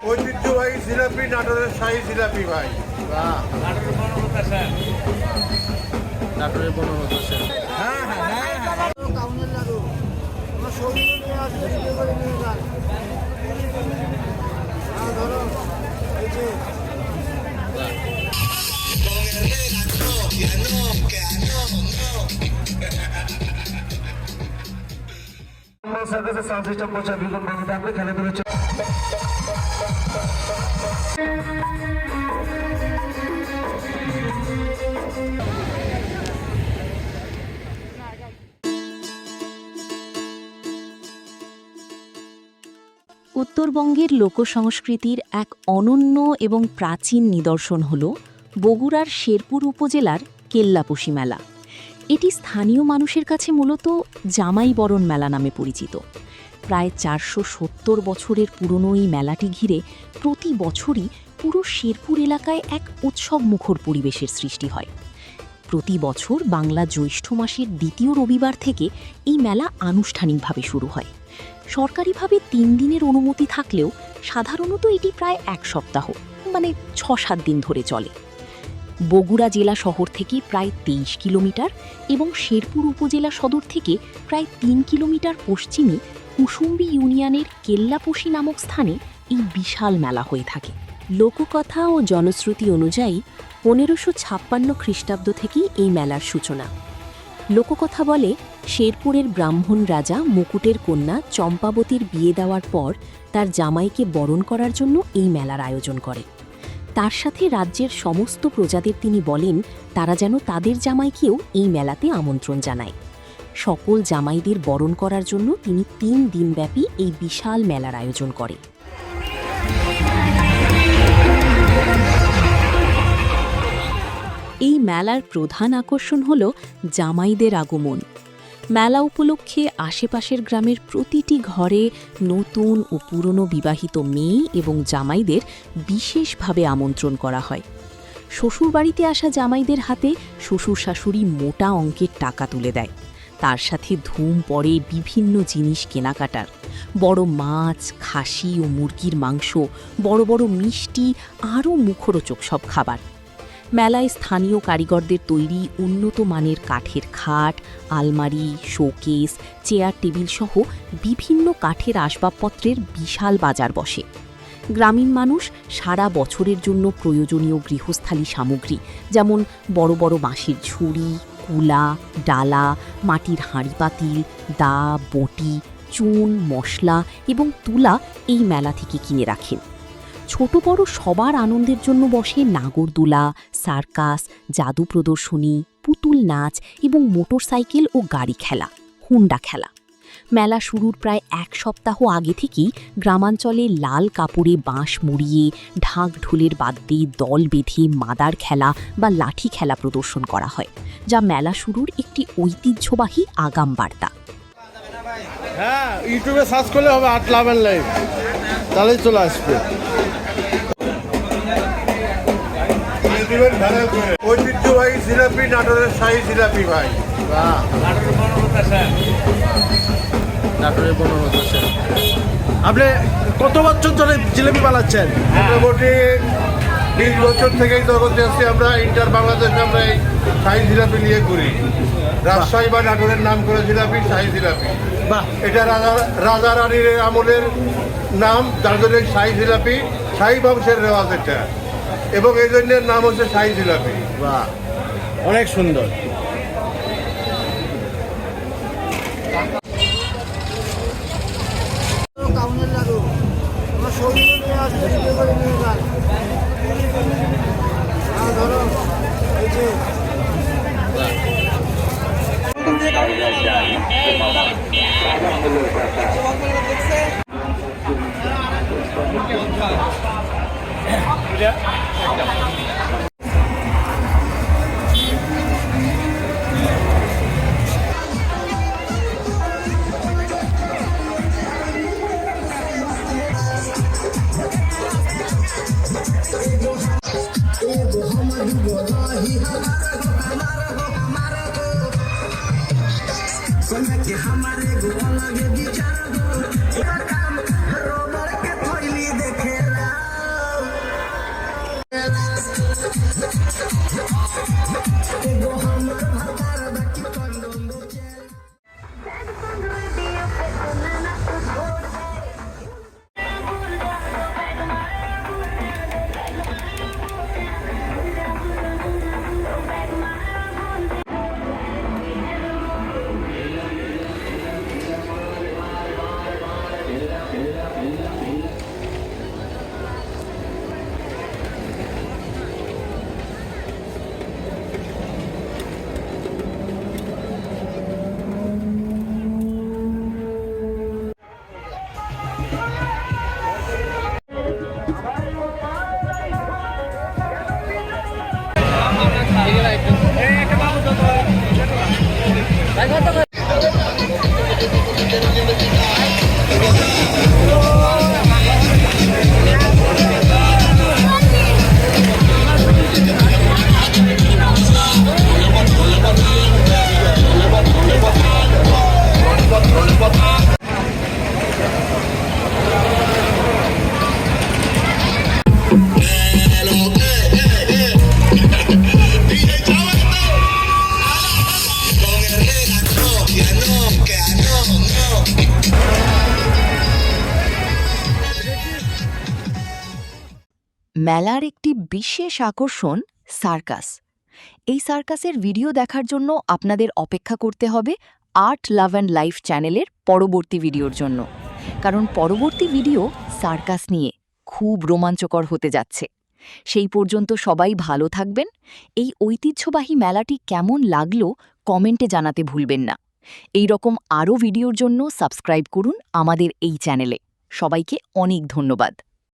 ঐতিহ্যবাহী জিলাপি, নাটোরের শাহী জিলাপি ভাই। নাটোরের বনলতা সেন। হ্যাঁ হ্যাঁ হ্যাঁ হ্যাঁ। কাউনের লাড়ু আমার শরীরে নিয়ে আসবে, ভিডিও করে নিয়ে যান। হ্যাঁ ধরো এই যে সাউন্ড সিস্টেম পৌঁছা বিগত ভাবে থাকবে খেলে ধরেছে। উত্তরবঙ্গের লোকসংস্কৃতির এক অনন্য এবং প্রাচীন নিদর্শন হল বগুড়ার শেরপুর উপজেলার কেল্লাপোশী মেলা। এটি স্থানীয় মানুষের কাছে মূলত জামাই বরণ মেলা নামে পরিচিত। প্রায় 470 বছরের পুরনো এই মেলাটি ঘিরে প্রতি বছরই পুরো শেরপুর এলাকায় এক উৎসবমুখর পরিবেশের সৃষ্টি হয়। প্রতি বছর বাংলা জ্যৈষ্ঠ মাসের দ্বিতীয় রবিবার থেকে এই মেলা আনুষ্ঠানিকভাবে শুরু হয়। সরকারিভাবে 3 দিনের অনুমতি থাকলেও সাধারণত এটি প্রায় 1 সপ্তাহ মানে 6-7 দিন ধরে চলে। বগুড়া জেলা শহর থেকে প্রায় 23 কিলোমিটার এবং শেরপুর উপজেলা সদর থেকে প্রায় 3 কিলোমিটার পশ্চিমে কুসুম্বি ইউনিয়নের কেল্লাপোশী নামক স্থানে এই বিশাল মেলা হয়ে থাকে। লোককথা ও জনশ্রুতি অনুযায়ী 1556 খ্রিস্টাব্দ থেকেই এই মেলার সূচনা। লোককথা বলে, শেরপুরের ব্রাহ্মণ রাজা মুকুটের কন্যা চম্পাবতীর বিয়ে দেওয়ার পর তার জামাইকে বরণ করার জন্য এই মেলার আয়োজন করে। তার সাথে রাজ্যের সমস্ত প্রজাদের তিনি বলেন তারা যেন তাদের জামাইকেও এই মেলাতে আমন্ত্রণ জানায়। সকল জামাইদের বরণ করার জন্য তিনি 3 দিনব্যাপী এই বিশাল মেলার আয়োজন করে। এই মেলার প্রধান আকর্ষণ হল জামাইদের আগমন। মেলা উপলক্ষে আশেপাশের গ্রামের প্রতিটি ঘরে নতুন ও পুরনো বিবাহিত মেয়ে এবং জামাইদের বিশেষভাবে আমন্ত্রণ করা হয়। শ্বশুরবাড়িতে আসা জামাইদের হাতে শ্বশুর শাশুড়ি মোটা অঙ্কের টাকা তুলে দেয়। তার সাথে ধুম পড়ে বিভিন্ন জিনিস কেনাকাটার। বড় মাছ, খাসি ও মুরগির মাংস, বড় বড় মিষ্টি, আরও মুখরোচক সব খাবার। মেলায় স্থানীয় কারিগরদের তৈরি উন্নত মানের কাঠের খাট, আলমারি, শোকেস, চেয়ার টেবিল সহ বিভিন্ন কাঠের আসবাবপত্রের বিশাল বাজার বসে। গ্রামীণ মানুষ সারা বছরের জন্য প্রয়োজনীয় গৃহস্থালী সামগ্রী যেমন বড় বড় বাঁশের ঝুড়ি, কুলা, ডালা, মাটির হাঁড়িপাতিল, দা, বটি, চুন, মশলা এবং তুলা এই মেলা থেকে কিনে রাখেন। ছোট বড় সবার আনন্দের জন্য বসে নাগরদোলা, সার্কাস, জাদু প্রদর্শনী, পুতুল নাচ এবং মোটরসাইকেল ও গাড়ি খেলা, হুন্ডা খেলা। মেলা শুরুর প্রায় 1 সপ্তাহ আগে থেকেই গ্রামাঞ্চলে লাল কাপড়ে বাঁশ মুড়িয়ে, ঢাক ঢোলের বাদ্যে দল বেঁধে মাদার খেলা বা লাঠি খেলা প্রদর্শন করা হয়, যা মেলা শুরুর একটি ঐতিহ্যবাহী আগাম বার্তা। হ্যাঁ, ইউটিউবে সার্চ করলে হবে আট লাভের লাইভ, তাহলেই চলে আসবে। ঐতিহ্যবাহী জিলাপি, নাটোরের শাহী জিলাপি ভাই। নাটোরের বনলতা সেন। আপনি কত বছর ধরে জিলাপি বানাচ্ছেন? মোটামুটি 20 বছর থেকেই জগতে আছি আমরা। ইন্টার বাংলাদেশে আমরা এই শাহী জিলাপি নিয়ে করি। রাজশাহী বা নাটোরের নাম করে জিলাপি শাহী জিলাপি। বাহ, এটা রাজা রানীর আমলের নাম, যার জন্য শাহী জিলাপি, শাহী বংশের রেওয়াজ এটা, এবং এই জন্য নাম হচ্ছে শাহী জিলাপি। বাহ, অনেক সুন্দর। কাউনের লাড়ু আমার শরীরে নিয়ে আসবে, ভিডিও করে নিয়ে যান। হ্যাঁ ধরো এই যে মেলার একটি বিশেষ আকর্ষণ সার্কাস। এই সার্কাসের ভিডিও দেখার জন্য আপনাদের অপেক্ষা করতে হবে আর্ট লাভ অ্যান্ড লাইফ চ্যানেলের পরবর্তী ভিডিওর জন্য, কারণ পরবর্তী ভিডিও সার্কাস নিয়ে খুব রোমাঞ্চকর হতে যাচ্ছে। সেই পর্যন্ত সবাই ভালো থাকবেন। এই ঐতিহ্যবাহী মেলাটি কেমন লাগলো কমেন্টে জানাতে ভুলবেন না। এই রকম আরও ভিডিওর জন্য সাবস্ক্রাইব করুন আমাদের এই চ্যানেলে। সবাইকে অনেক ধন্যবাদ।